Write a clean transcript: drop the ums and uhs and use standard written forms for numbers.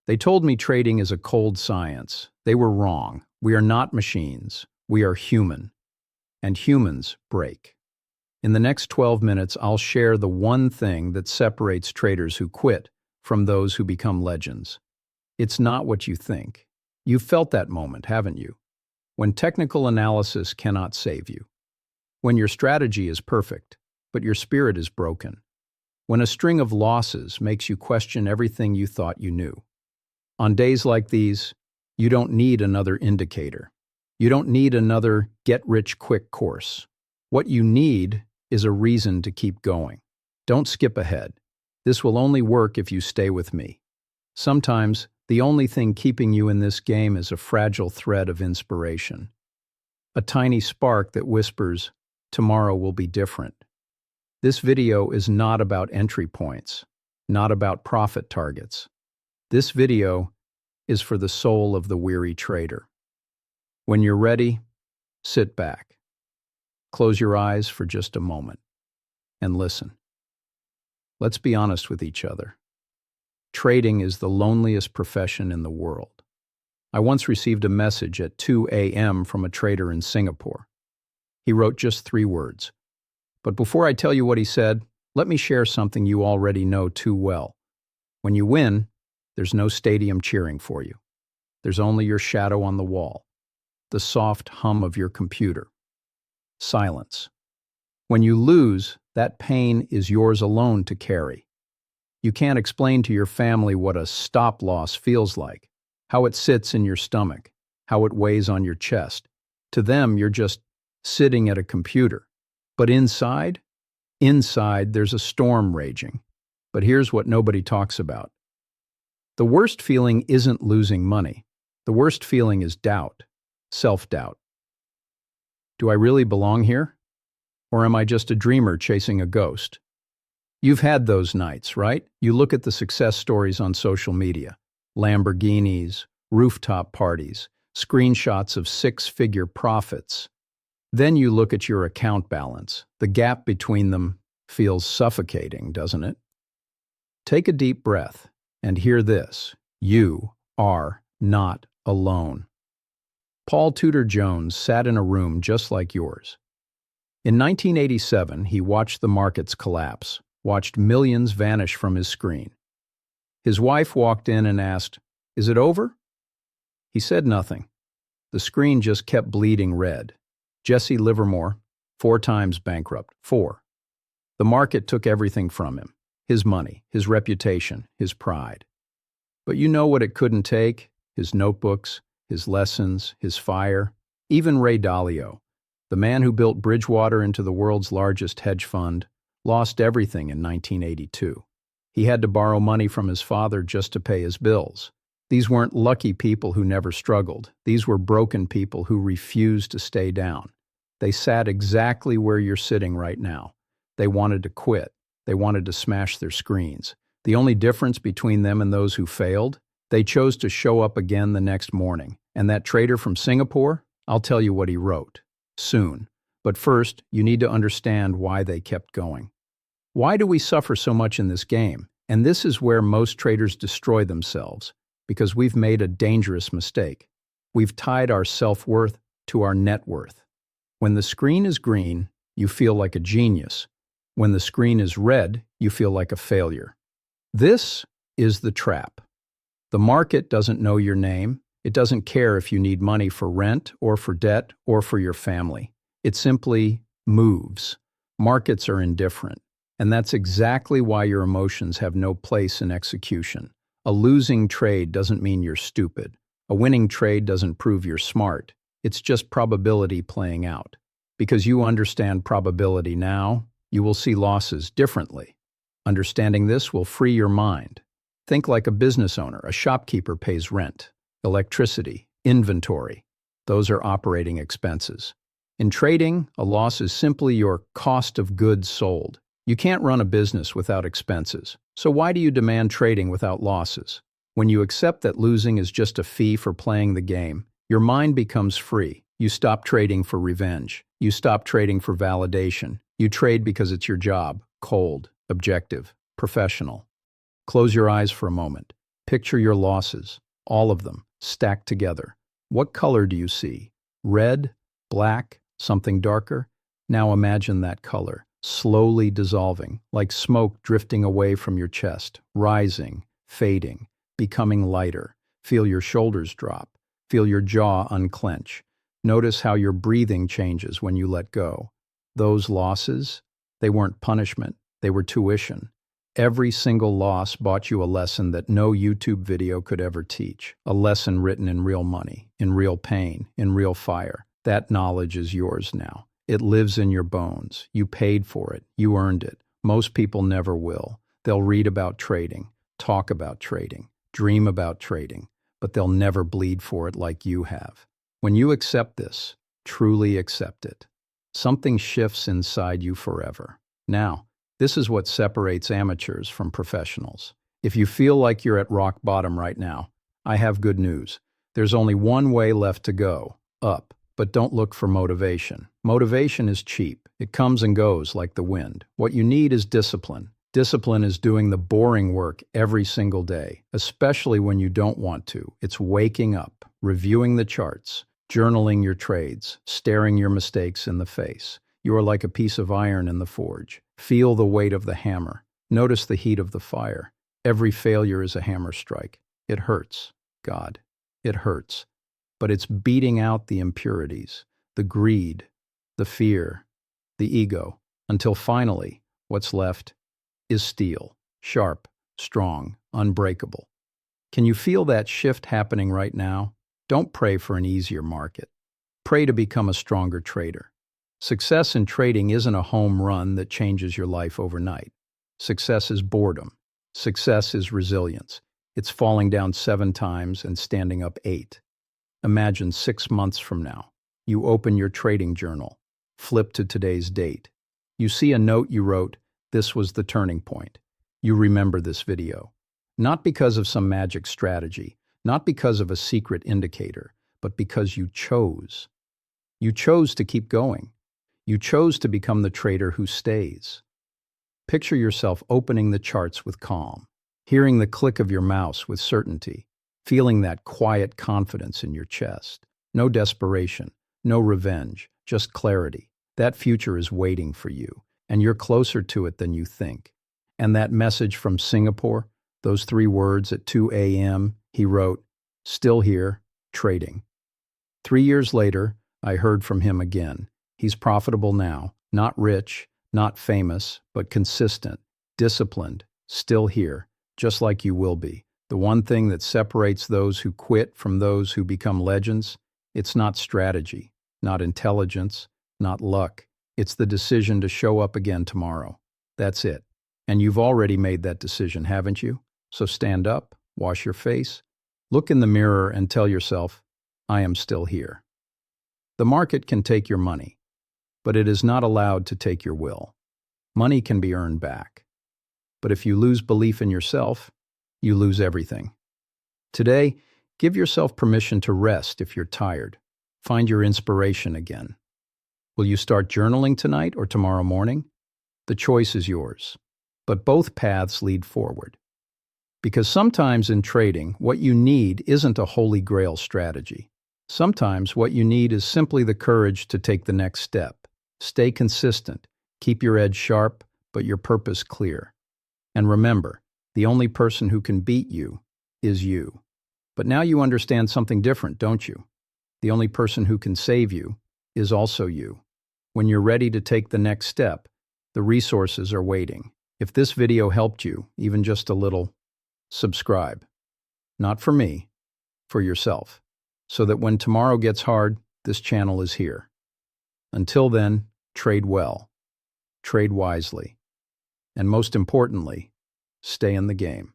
They told me trading is a cold science. They were wrong. We are not machines. We are human. And humans break. In the next 12 minutes, I'll share the one thing that separates traders who quit from those who become legends. It's not what you think. You've felt that moment, haven't you? When technical analysis cannot save you. When your strategy is perfect, but your spirit is broken. When a string of losses makes you question everything you thought you knew. On days like these, you don't need another indicator. You don't need another get-rich-quick course. What you need is a reason to keep going. Don't skip ahead. This will only work if you stay with me. Sometimes, the only thing keeping you in this game is a fragile thread of inspiration. A tiny spark that whispers, tomorrow will be different. This video is not about entry points, not about profit targets. This video is for the soul of the weary trader. When you're ready, sit back. Close your eyes for just a moment and listen. Let's be honest with each other. Trading is the loneliest profession in the world. I once received a message at 2 a.m. from a trader in Singapore. He wrote just 3 words. But before I tell you what he said, let me share something you already know too well. When you win, there's no stadium cheering for you. There's only your shadow on the wall, the soft hum of your computer. Silence. When you lose, that pain is yours alone to carry. You can't explain to your family what a stop loss feels like, how it sits in your stomach, how it weighs on your chest. To them, you're just sitting at a computer. But inside, there's a storm raging. But here's what nobody talks about. The worst feeling isn't losing money. The worst feeling is doubt, self-doubt. Do I really belong here? Or am I just a dreamer chasing a ghost? You've had those nights, right? You look at the success stories on social media. Lamborghinis, rooftop parties, screenshots of 6-figure profits. Then you look at your account balance. The gap between them feels suffocating, doesn't it? Take a deep breath and hear this. You are not alone. Paul Tudor Jones sat in a room just like yours. In 1987, he watched the markets collapse, watched millions vanish from his screen. His wife walked in and asked, "Is it over?" He said nothing. The screen just kept bleeding red. Jesse Livermore, 4 times bankrupt. 4. The market took everything from him. His money, his reputation, his pride. But you know what it couldn't take? His notebooks, his lessons, his fire. Even Ray Dalio, the man who built Bridgewater into the world's largest hedge fund, lost everything in 1982. He had to borrow money from his father just to pay his bills. These weren't lucky people who never struggled. These were broken people who refused to stay down. They sat exactly where you're sitting right now. They wanted to quit. They wanted to smash their screens. The only difference between them and those who failed, they chose to show up again the next morning. And that trader from Singapore, I'll tell you what he wrote. Soon. But first, you need to understand why they kept going. Why do we suffer so much in this game? And this is where most traders destroy themselves. Because we've made a dangerous mistake. We've tied our self-worth to our net worth. When the screen is green, you feel like a genius. When the screen is red, you feel like a failure. This is the trap. The market doesn't know your name. It doesn't care if you need money for rent or for debt or for your family. It simply moves. Markets are indifferent. And that's exactly why your emotions have no place in execution. A losing trade doesn't mean you're stupid. A winning trade doesn't prove you're smart. It's just probability playing out. Because you understand probability now, you will see losses differently. Understanding this will free your mind. Think like a business owner. A shopkeeper pays rent, electricity, inventory. Those are operating expenses. In trading, a loss is simply your cost of goods sold. You can't run a business without expenses. So why do you demand trading without losses? When you accept that losing is just a fee for playing the game, your mind becomes free. You stop trading for revenge. You stop trading for validation. You trade because it's your job, cold, objective, professional. Close your eyes for a moment. Picture your losses, all of them, stacked together. What color do you see? Red, black, something darker? Now imagine that color, slowly dissolving, like smoke drifting away from your chest, rising, fading, becoming lighter. Feel your shoulders drop. Feel your jaw unclench. Notice how your breathing changes when you let go. Those losses, they weren't punishment, they were tuition. Every single loss bought you a lesson that no YouTube video could ever teach. A lesson written in real money, in real pain, in real fire. That knowledge is yours now. It lives in your bones. You paid for it. You earned it. Most people never will. They'll read about trading, talk about trading, dream about trading, but they'll never bleed for it like you have. When you accept this, truly accept it, something shifts inside you forever. Now, this is what separates amateurs from professionals. If you feel like you're at rock bottom right now, I have good news. There's only one way left to go, up. But don't look for motivation. Motivation is cheap. It comes and goes like the wind. What you need is discipline. Discipline is doing the boring work every single day, especially when you don't want to. It's waking up, reviewing the charts, journaling your trades, staring your mistakes in the face. You are like a piece of iron in the forge. Feel the weight of the hammer. Notice the heat of the fire. Every failure is a hammer strike. It hurts. God, it hurts. But it's beating out the impurities, the greed, the fear, the ego, until finally, what's left is steel, sharp, strong, unbreakable. Can you feel that shift happening right now? Don't pray for an easier market. Pray to become a stronger trader. Success in trading isn't a home run that changes your life overnight. Success is boredom. Success is resilience. It's falling down 7 times and standing up 8. Imagine 6 months from now. You open your trading journal, flip to today's date. You see a note you wrote, "This was the turning point." You remember this video. Not because of some magic strategy, not because of a secret indicator, but because you chose. You chose to keep going. You chose to become the trader who stays. Picture yourself opening the charts with calm, hearing the click of your mouse with certainty, feeling that quiet confidence in your chest. No desperation, no revenge, just clarity. That future is waiting for you, and you're closer to it than you think. And that message from Singapore, those 3 words at 2 a.m., he wrote, "Still here, trading." 3 years later, I heard from him again. He's profitable now, not rich, not famous, but consistent, disciplined, still here, just like you will be. The one thing that separates those who quit from those who become legends, it's not strategy, not intelligence, not luck. It's the decision to show up again tomorrow. That's it. And you've already made that decision, haven't you? So stand up, wash your face, look in the mirror and tell yourself, I am still here. The market can take your money, but it is not allowed to take your will. Money can be earned back. But if you lose belief in yourself, you lose everything. Today, give yourself permission to rest if you're tired. Find your inspiration again. Will you start journaling tonight or tomorrow morning? The choice is yours. But both paths lead forward. Because sometimes in trading, what you need isn't a holy grail strategy. Sometimes what you need is simply the courage to take the next step. Stay consistent, keep your edge sharp, but your purpose clear. And remember, the only person who can beat you is you. But now you understand something different, don't you? The only person who can save you is also you. When you're ready to take the next step, the resources are waiting. If this video helped you, even just a little, subscribe. Not for me, for yourself. So that when tomorrow gets hard, this channel is here. Until then, trade well, trade wisely, and most importantly, stay in the game.